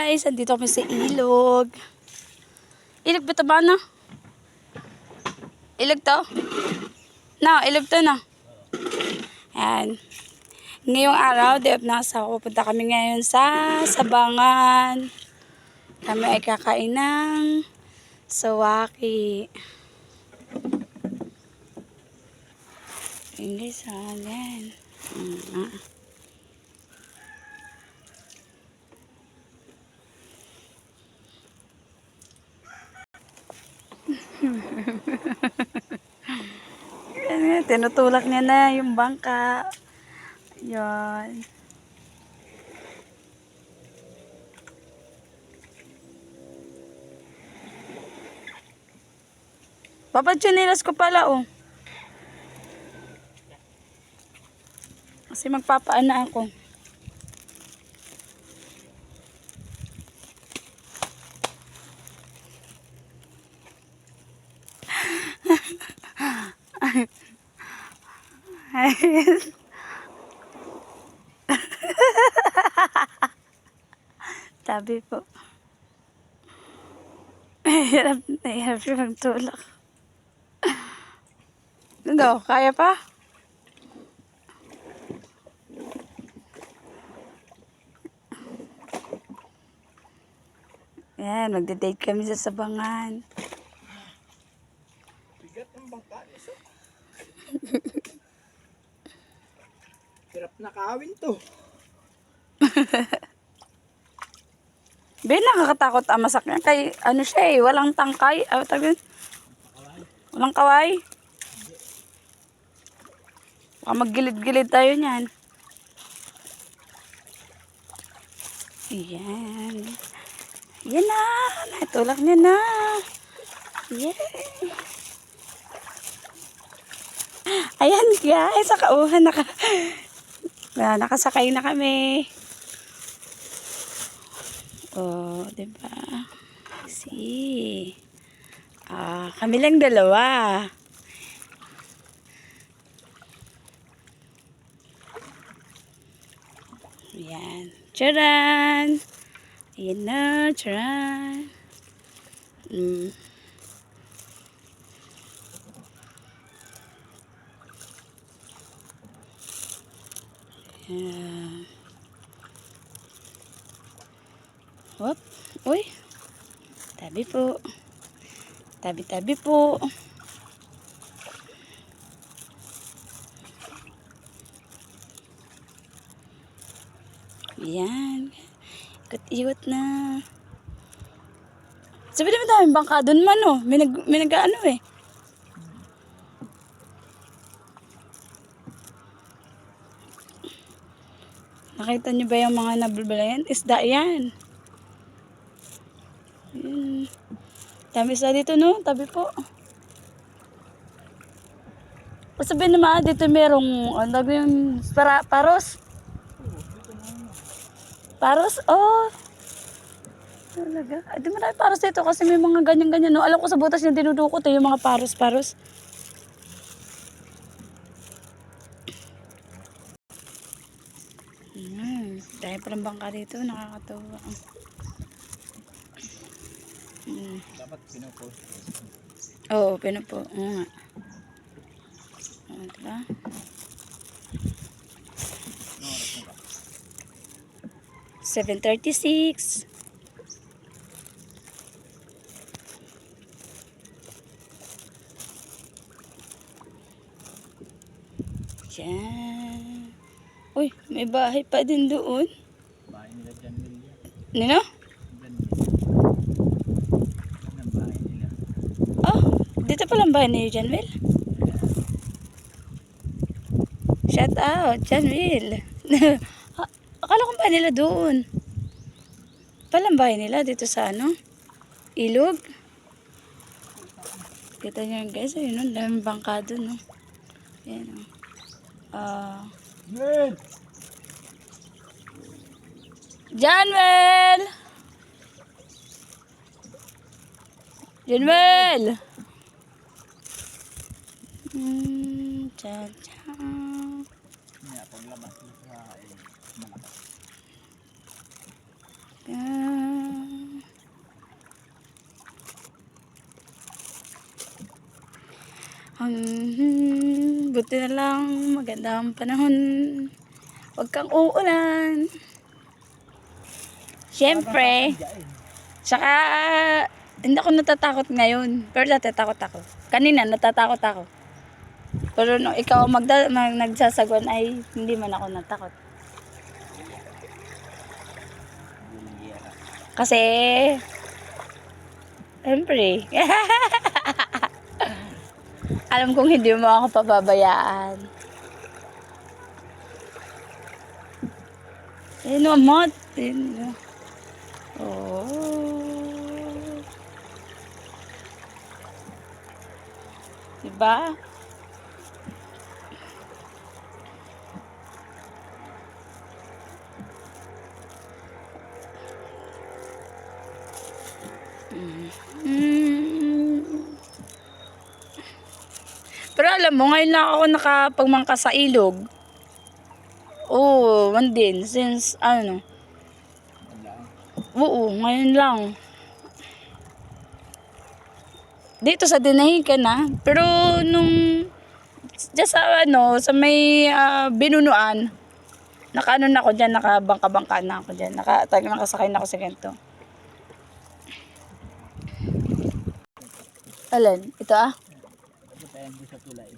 guys, andito kami sa ilog. Ilog ba ito ba na? Ilog to? No, ilog to na. Ayan. Ngayong araw, day off na ako. Pupunta kami ngayon sa Sabangan. Kami ay kakain ng sawaki. Ayan guys, ayan. Tinutulak niya na yung bangka. Yan. Papatsunilas ko pala, oh. Kasi magpapaana ako. Sabi po. Hirap yung magtulak. Ano, kaya pa? Yan, magde-date kami sa Sabangan. Bigat ng bangka niso. Hirap na kawin to. Ben, nakakatakot ang masak niya. Kay, ano siya eh, walang tangkay. Walang kaway. Baka maggilid-gilid tayo niyan. Ayan. Ayan na. Natulak niya na. Yay. Ayan guys, sa kauhan nakasakay na kami. Oh, diba? See. Kami lang dalawa. Ayan. Charan! Ayan na, charan. Ayan. Hop. Uy. Tabi po. Tabi-tabi po. Ayan. Ikot-iwat na. Sabi naman daming bangka doon man, oh. May nag-ano eh. Nakita niyo ba yung mga nabulbulayan? Isda yan. Ayan. Dami sa dito, no? Tabi po. Sabi naman, dito merong, ano yung paros. Paros? Oh. Talaga. Ay, di marami paros dito kasi may mga ganyan-ganyan, no? Alam ko sa butas niya dinudukot eh, yung mga paros. Dahil palang bangka dito, nakakatawa. Dapat pinupost. Oo, pinupo. Oo nga. Diba? Ano oras na ba? 7:36. Diyan. Uy, may bahay pa din doon. Bahay nila dyan nila. Nino? Dyan nila. Yan ang bahay nila. Oh, dito palang bahay ni Janwil. Shout out, Janwil. Akala kong bahay nila doon. Palang bahay nila dito sa ano? Ilog. Kita nyo guys, ayun, ang daming bangka doon, no? Ayan, Yan! Janwil! Janwil! Cha-cha. Kaya paglabas nila sa malakas. Yan. Buti na lang, maganda ang panahon. Huwag kang uulan. Siyempre. Saka, hindi ako natatakot ngayon. Pero dati takot ako. Kanina, natatakot ako. Pero nung ikaw nagsasagwan ay hindi man ako natakot. Kasi, siyempre, alam kong hindi mo ako pababayaan. Amot. Oh. Diba? Pero alam mo, ngayon lang ako nakapagmangka sa ilog. Oo, man din. Since, oo, ngayon lang. Dito sa Dinahican na. Pero nung, just sa may binunuan, nakaano na ako dyan, nakabangka-bangka na ako dyan. Nakasakay na ako sa ganito. Alin? Ito Sa tulay.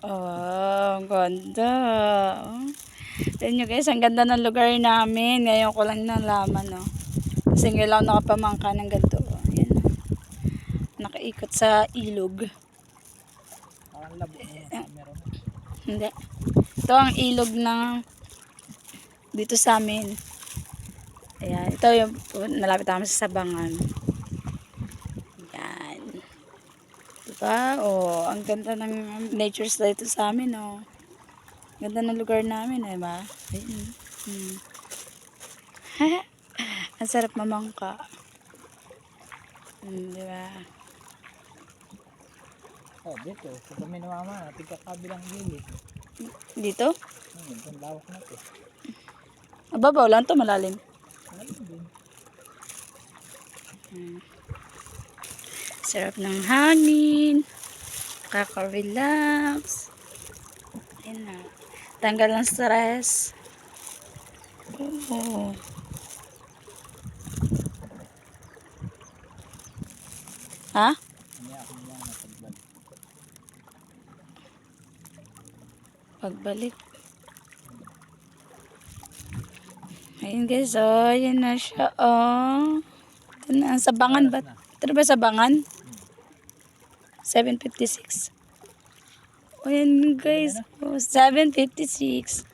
Oh, ang ganda. Tignan nyo guys, ang ganda ng lugar namin. Ngayon ko lang nalaman, no. Kasi ngayon lang nakapamangka ng ganito. Ayan, no. Nakaikot sa ilog. Parang labo na meron. Hindi. Ito ang ilog ng dito sa amin. Ayan. Ito yung malapit namin sa Sabangan. Ayan. Diba? Oh, ang ganda ng nature dito sa amin, oh. Ganda ng lugar namin, diba? Ayan. Ang sarap mamangka. Diba? Oh, dito. Sa kami na mama, tigkakabilang gilid. Dito? Ang lawak na ito. Mababaw lang to, malalim. Malalim din. Sarap ng hangin. Nakaka-relax. Ayan na. Tanggal ng stress. Oo. Ha? Hindi ako niya napagbalik. Pagbalik. Ayun guys, oh. Yan na siya, oh. Ito na, Sabangan ba? Ito na ba Sabangan? 7:56. O yan guys, oh, 7:56.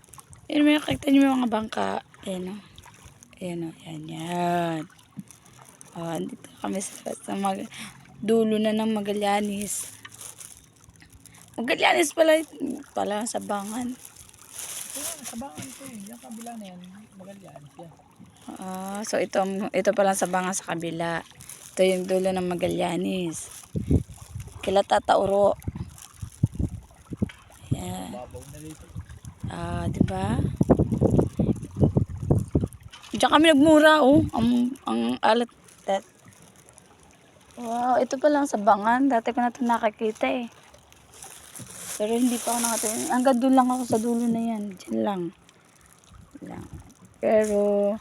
Yan may nakakita niyo yung mga bangka. Ayan o. Ayan o, yan. O, andito kami sa dulo na ng Magallanes. Magallanes pala Sabangan. Sabangan ito. Yung kabila na yan, Magallanes yan. So ito pala Sabangan sa kabila. Ito yung dulo ng Magallanes. Kila Tata Uro. Ayan. Babaw na dito. Diba? Diyan kami nagmura, oh. Ang alat. Wow, ito pa lang Sabangan. Dati ko na ito nakakita, eh. Pero hindi pa ako nakatingin. Hanggang doon lang ako sa dulo na yan. Diyan lang. Pero,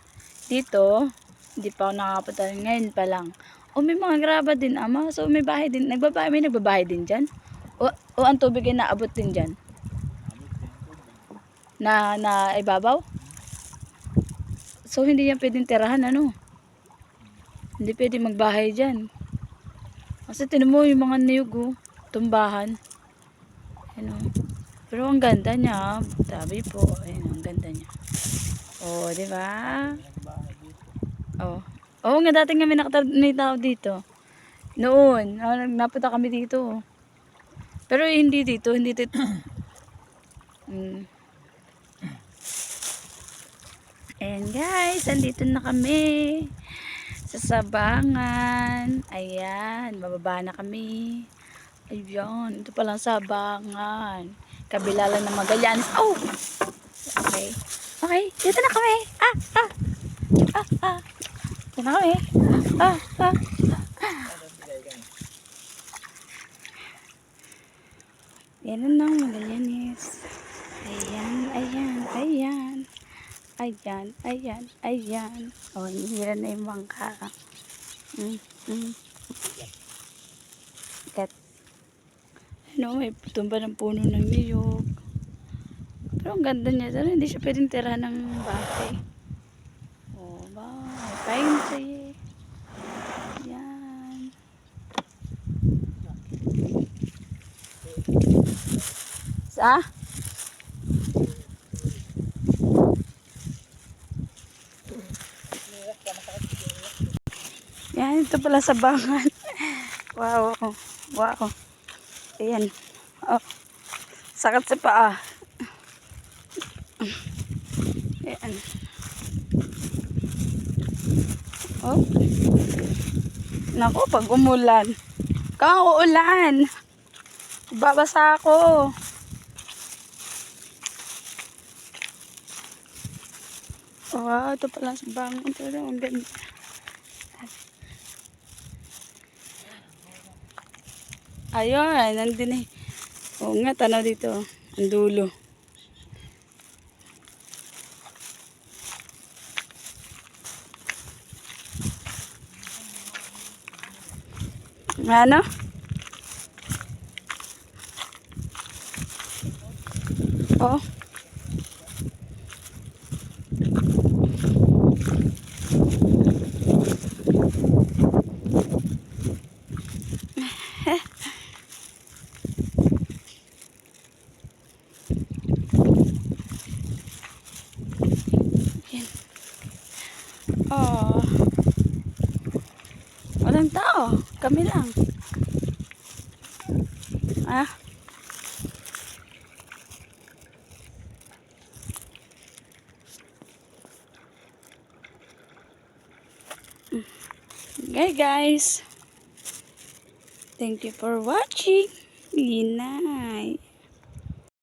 dito, hindi pa ako nakakapunta. Ngayon pa lang. O, may mga graba din, ama. So, may bahay din. May nagbabahay din dyan. O ang tubig ay naabot din dyan. Na ibabaw? So, hindi yan pwedeng tirahan, ano? Hindi pwedeng magbahay dyan. Kasi tinan mo yung mga niyog, oh. Tumbahan. Ano? Pero ang ganda niya. Sabi po. Ayan, ang ganda niya. Oh, di ba? Oh. Oo nga, dati nga may tao dito. Noon, napunta kami dito. Pero hindi dito. Ayan guys, andito na kami sa Sabangan. Ayan, bababa na kami. Ayan, ito palang Sabangan. Kabila lang ng Magallanes. Oh! Okay, dito na kami. Dito na kami. Yan na magayanis. Ayan, ayan, ayan. Ayan, ayan, ayan. O, hinihira na yung bangka. Kat. Ano, may tumba ng puno ng niyog. Pero ang ganda niya. Pero hindi siya pwedeng tirahan ng bahay. O, ba? May pine tree. Yan. Sa? Yan, ito pala sa bangan. Wow. Wow. Ayan. Oh. Sakat sa paa. Ayan. Oh. Naku, pag umulan. Kang uulan. Babasa ako. Wow, ito pala sa bangan. Pero ang ganda. Ayun, nandun eh. Oo nga, tanaw dito. Ang dulo. Ano? Oh. Oh. Walang tao. Kami lang. Ah. Okay guys. Thank you for watching. Inay.